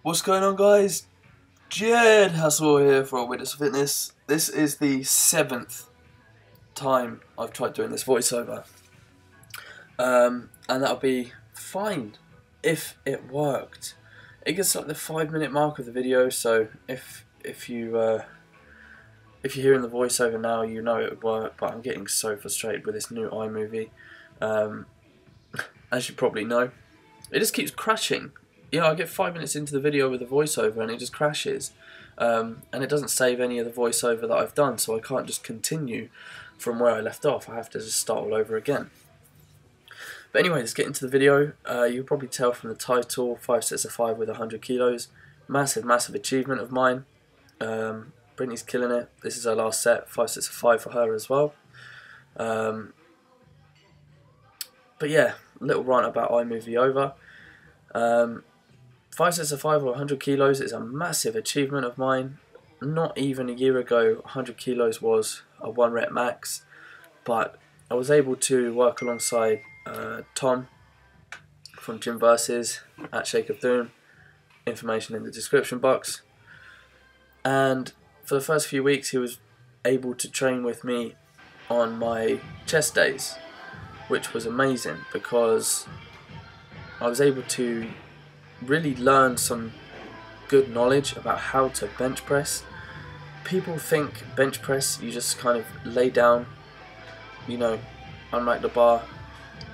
What's going on, guys? Hassell here for Witness Fitness. This is the 7th time I've tried doing this voiceover, and that'll be fine if it worked. It gets like the 5-minute mark of the video, so if you're hearing the voiceover now, you know it would work. But I'm getting so frustrated with this new iMovie. As you probably know, it just keeps crashing. You know, I get 5 minutes into the video with the voiceover and it just crashes, and it doesn't save any of the voiceover that I've done, so I can't just continue from where I left off. I have to just start all over again. But anyway, let's get into the video. You'll probably tell from the title, 5 sets of 5 with 100 kilos. Massive achievement of mine. Brittany's killing it. This is her last set, 5 sets of 5 for her as well. But yeah, little rant about iMovie over. 5 sets of 5 or 100 kilos is a massive achievement of mine. Not even a year ago, 100 kilos was a 1 rep max, but I was able to work alongside Tom from Gymversus at Shake of Doom. Information in the description box. And for the first few weeks, he was able to train with me on my chest days, which was amazing because I was able to really learn some good knowledge about how to bench press. People think bench press, you just kind of lay down, you know, unlike the bar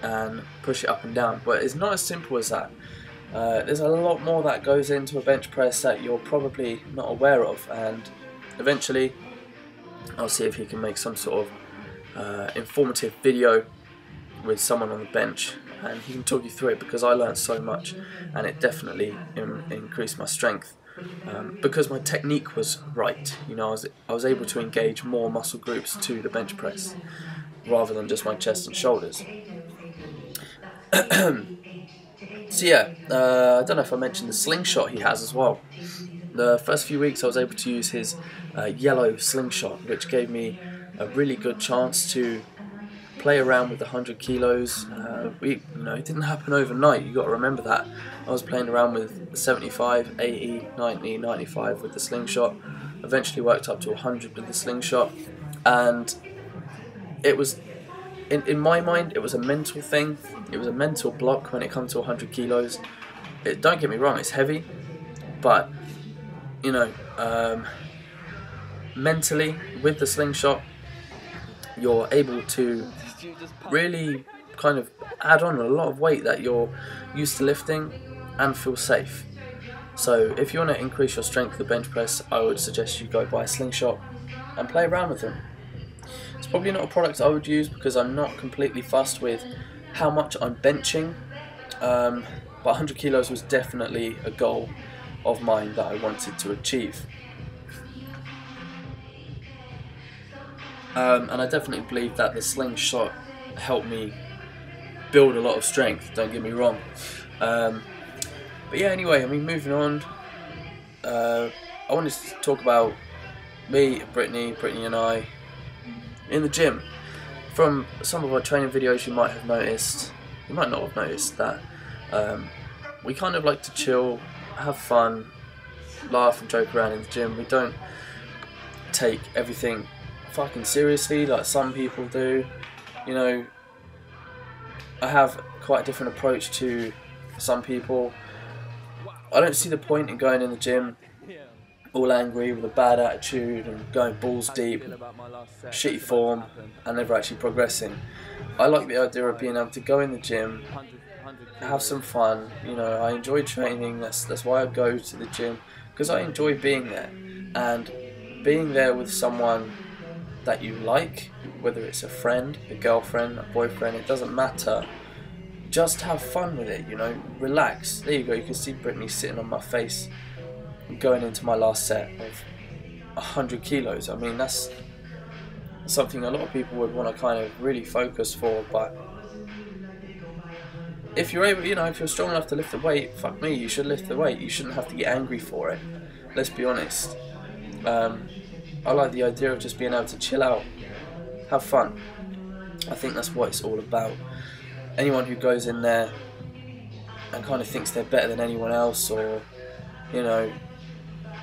and push it up and down, but it's not as simple as that. There's a lot more that goes into a bench press that you're probably not aware of, and eventually I'll see if he can make some sort of informative video with someone on the bench, and he can talk you through it, because I learned so much and it definitely increased my strength, because my technique was right. You know, I was able to engage more muscle groups to the bench press rather than just my chest and shoulders. So yeah, I don't know if I mentioned the slingshot he has as well. The first few weeks I was able to use his yellow slingshot, which gave me a really good chance to play around with the 100 kilos. You know, it didn't happen overnight. You got to remember that. I was playing around with 75, 80, 90, 95 with the slingshot. Eventually worked up to 100 with the slingshot, and it was, in my mind, it was a mental thing. It was a mental block when it comes to 100 kilos. Don't get me wrong, it's heavy, but you know, mentally with the slingshot, you're able to really kind of add on a lot of weight that you're used to lifting and feel safe. So if you want to increase your strength with the bench press, I would suggest you go buy a slingshot and play around with them. It's probably not a product I would use because I'm not completely fussed with how much I'm benching, but 100 kilos was definitely a goal of mine that I wanted to achieve. And I definitely believe that the slingshot helped me build a lot of strength, don't get me wrong. But yeah, anyway, I mean, moving on, I wanted to talk about me, Brittany and I in the gym. From some of our training videos, you might have noticed, you might not have noticed that we kind of like to chill, have fun, laugh and joke around in the gym. We don't take everything fucking seriously like some people do. You know, I have quite a different approach to some people. I don't see the point in going in the gym all angry with a bad attitude and going balls deep, shitty form, and never actually progressing. I like the idea of being able to go in the gym, have some fun. You know, I enjoy training. That's why I go to the gym, because I enjoy being there, and being there with someone that you like, whether it's a friend, a girlfriend, a boyfriend, it doesn't matter. Just have fun with it, you know, relax. There you go, you can see Brittany sitting on my face going into my last set of 100 kilos. I mean, that's something a lot of people would want to kind of really focus for, but if you're able, you know, if you're strong enough to lift the weight, fuck me, you should lift the weight. You shouldn't have to get angry for it. Let's be honest. I like the idea of just being able to chill out, have fun. I think that's what it's all about. Anyone who goes in there and kind of thinks they're better than anyone else, or you know,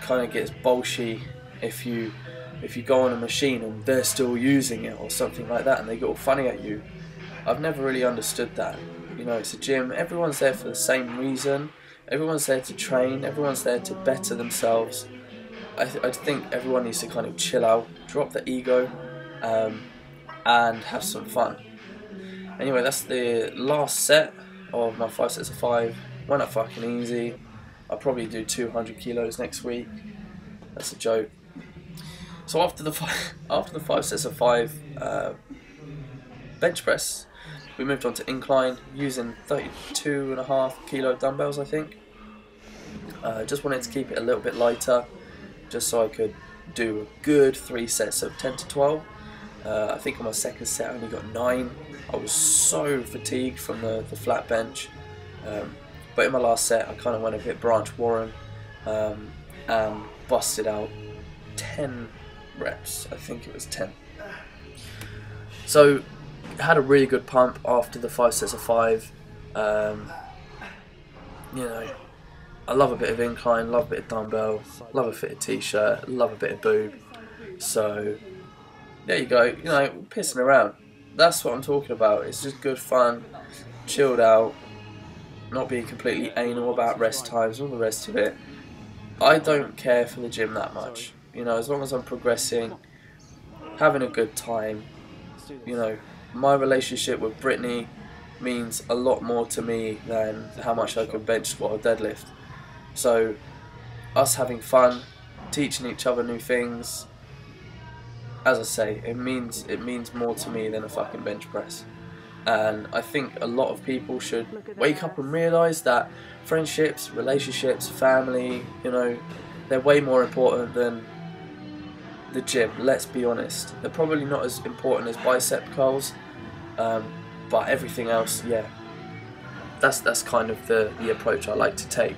kind of gets bolshy if you go on a machine and they're still using it or something like that, and they get all funny at you. I've never really understood that. You know, it's a gym. Everyone's there for the same reason. Everyone's there to train. Everyone's there to better themselves. I think everyone needs to kind of chill out, drop the ego, and have some fun. Anyway, that's the last set of my 5 sets of 5. Went up fucking easy. I'll probably do 200 kilos next week. That's a joke. So after the 5 sets of 5 bench press, we moved on to incline using 32.5 kilo dumbbells, I think. Just wanted to keep it a little bit lighter, just so I could do a good 3 sets of 10 to 12. I think on my second set I only got 9. I was so fatigued from the flat bench. But in my last set I kind of went a bit branch warren and busted out 10 reps. I think it was 10. So had a really good pump after the 5 sets of 5. You know, I love a bit of incline, love a bit of dumbbell, love a fitted t-shirt, love a bit of boob. So there you go, you know, pissing around. That's what I'm talking about. It's just good fun, chilled out, not being completely anal about rest times, all the rest of it. I don't care for the gym that much. You know, as long as I'm progressing, having a good time, you know, my relationship with Brittany means a lot more to me than how much I can bench squat or deadlift. So us having fun, teaching each other new things, as I say, it means more to me than a fucking bench press. And I think a lot of people should wake up and realise that friendships, relationships, family, you know, they're way more important than the gym. Let's be honest. They're probably not as important as bicep curls, but everything else, yeah, that's kind of the approach I like to take.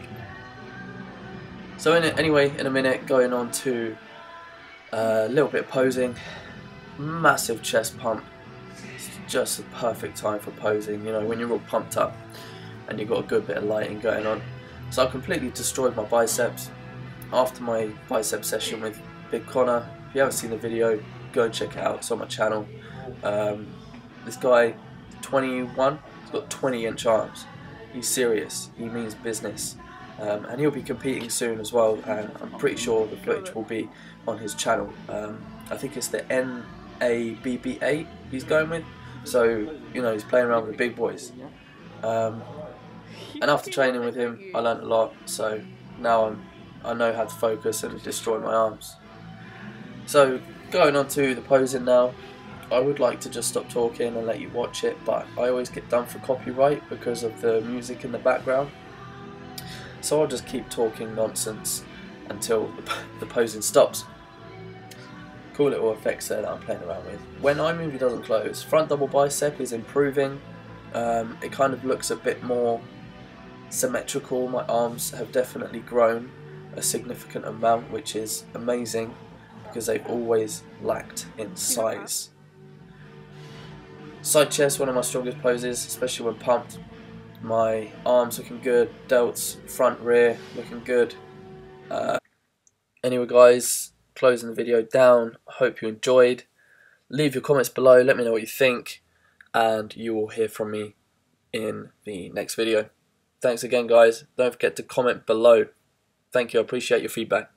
So anyway, in a minute, going on to a little bit of posing. Massive chest pump. It's just the perfect time for posing, you know, when you're all pumped up and you've got a good bit of lighting going on. So I completely destroyed my biceps after my bicep session with Big Connor. If you haven't seen the video, go and check it out. It's on my channel. This guy, 21, he's got 20-inch arms. He's serious. He means business. And he'll be competing soon as well, and I'm pretty sure the footage will be on his channel. I think it's the NABB8 he's going with, so you know, he's playing around with the big boys. And after training with him, I learned a lot, so now I know how to focus and destroy my arms. So going on to the posing now. I would like to just stop talking and let you watch it, but I always get done for copyright because of the music in the background. So I'll just keep talking nonsense until the posing stops. Cool little effects there that I'm playing around with. When iMovie doesn't close, front double bicep is improving. It kind of looks a bit more symmetrical. My arms have definitely grown a significant amount, which is amazing because they've always lacked in size. Side chest, one of my strongest poses, especially when pumped. My arms looking good, delts, front, rear looking good. Anyway guys, closing the video down. I hope you enjoyed. Leave your comments below, let me know what you think, and you will hear from me in the next video. Thanks again guys, don't forget to comment below. Thank you, I appreciate your feedback.